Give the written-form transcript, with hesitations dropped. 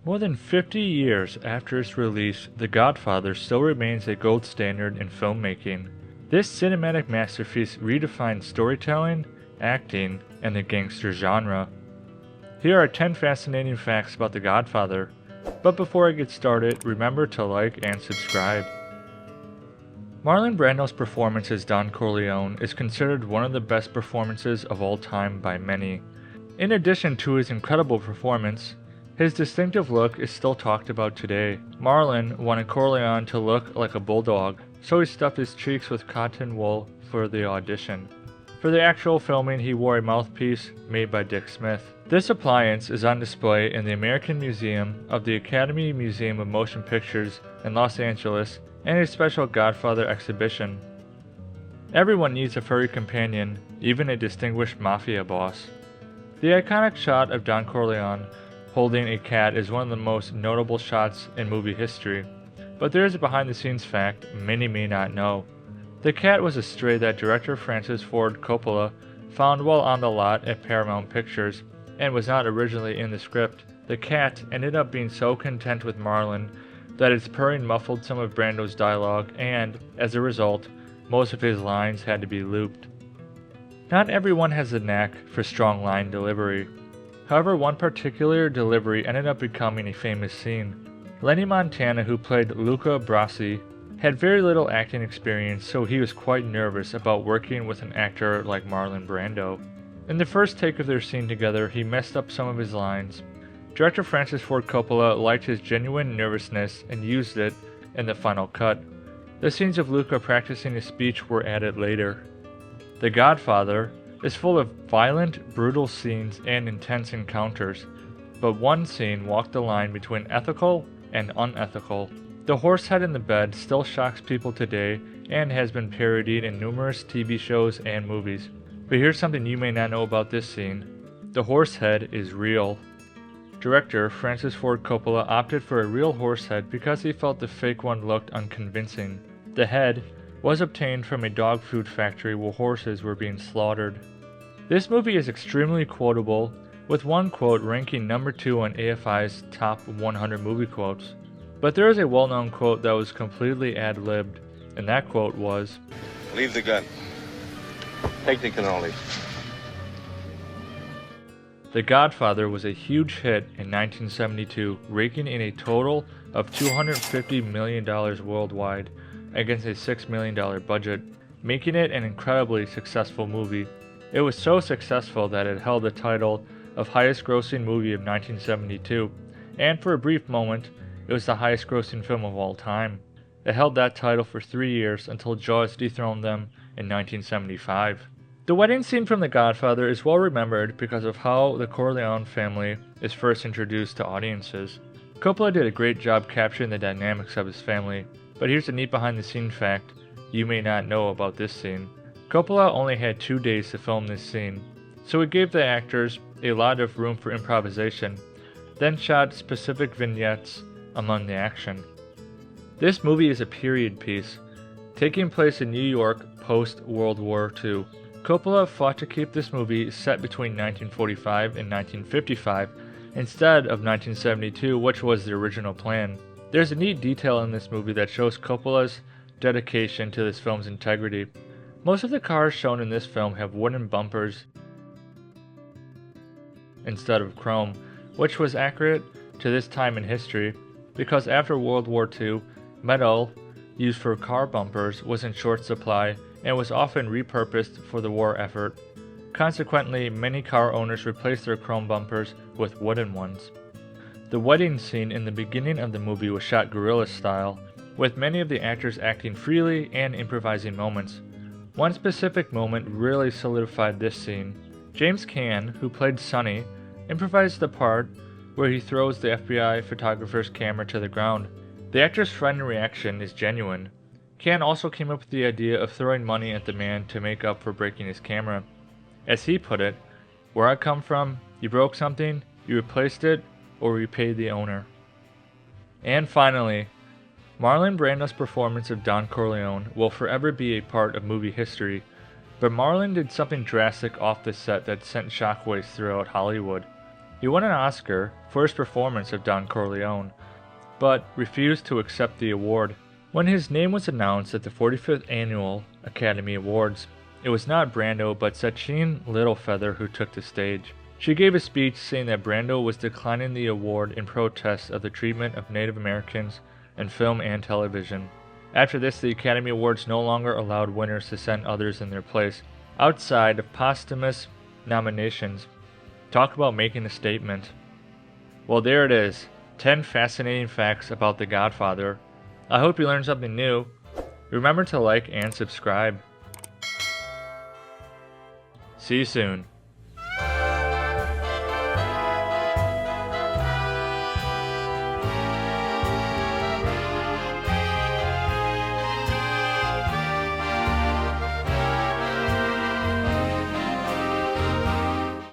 More than 50 years after its release, The Godfather still remains a gold standard in filmmaking. This cinematic masterpiece redefined storytelling, acting, and the gangster genre. Here are 10 fascinating facts about The Godfather, but before I get started, remember to like and subscribe. Marlon Brando's performance as Don Corleone is considered one of the best performances of all time by many. In addition to his incredible performance, his distinctive look is still talked about today. Marlon wanted Corleone to look like a bulldog, so he stuffed his cheeks with cotton wool for the audition. For the actual filming, he wore a mouthpiece made by Dick Smith. This appliance is on display in the American Museum of the Academy Museum of Motion Pictures in Los Angeles and a special Godfather exhibition. Everyone needs a furry companion, even a distinguished mafia boss. The iconic shot of Don Corleone holding a cat is one of the most notable shots in movie history, but there is a behind-the-scenes fact many may not know. The cat was a stray that director Francis Ford Coppola found while on the lot at Paramount Pictures and was not originally in the script. The cat ended up being so content with Marlon that its purring muffled some of Brando's dialogue and, as a result, most of his lines had to be looped. Not everyone has a knack for strong line delivery. However, one particular delivery ended up becoming a famous scene. Lenny Montana, who played Luca Brasi, had very little acting experience, so he was quite nervous about working with an actor like Marlon Brando. In the first take of their scene together, he messed up some of his lines. Director Francis Ford Coppola liked his genuine nervousness and used it in the final cut. The scenes of Luca practicing his speech were added later. The Godfather is full of violent, brutal scenes and intense encounters, but one scene walked the line between ethical and unethical. The horse head in the bed still shocks people today and has been parodied in numerous TV shows and movies. But here's something you may not know about this scene. The horse head is real. Director Francis Ford Coppola opted for a real horse head because he felt the fake one looked unconvincing. The head was obtained from a dog food factory where horses were being slaughtered. This movie is extremely quotable, with one quote ranking number 2 on AFI's top 100 movie quotes. But there is a well-known quote that was completely ad-libbed, and that quote was, "Leave the gun. Take the cannoli." The Godfather was a huge hit in 1972, raking in a total of $250 million worldwide against a $6 million budget, making it an incredibly successful movie. It was so successful that it held the title of highest grossing movie of 1972, and for a brief moment, it was the highest grossing film of all time. It held that title for 3 years until Jaws dethroned them in 1975. The wedding scene from The Godfather is well remembered because of how the Corleone family is first introduced to audiences. Coppola did a great job capturing the dynamics of his family, but here's a neat behind-the-scenes fact you may not know about this scene. Coppola only had 2 days to film this scene, so he gave the actors a lot of room for improvisation, then shot specific vignettes among the action. This movie is a period piece, taking place in New York post-World War II. Coppola fought to keep this movie set between 1945 and 1955 instead of 1972, which was the original plan. There's a neat detail in this movie that shows Coppola's dedication to this film's integrity. Most of the cars shown in this film have wooden bumpers instead of chrome, which was accurate to this time in history because after World War II, metal used for car bumpers was in short supply and was often repurposed for the war effort. Consequently, many car owners replaced their chrome bumpers with wooden ones. The wedding scene in the beginning of the movie was shot guerrilla style, with many of the actors acting freely and improvising moments. One specific moment really solidified this scene. James Caan, who played Sonny, improvised the part where he throws the FBI photographer's camera to the ground. The actor's frightened reaction is genuine. Caan also came up with the idea of throwing money at the man to make up for breaking his camera. As he put it, "Where I come from, you broke something, you replaced it, or you paid the owner." And finally, Marlon Brando's performance of Don Corleone will forever be a part of movie history, but Marlon did something drastic off the set that sent shockwaves throughout Hollywood. He won an Oscar for his performance of Don Corleone, but refused to accept the award. When his name was announced at the 45th Annual Academy Awards, it was not Brando but Sachin Littlefeather who took the stage. She gave a speech saying that Brando was declining the award in protest of the treatment of Native Americans in film and television. After this, the Academy Awards no longer allowed winners to send others in their place. Outside of posthumous nominations, talk about making a statement. Well, there it is. 10 fascinating facts about The Godfather. I hope you learned something new. Remember to like and subscribe. See you soon.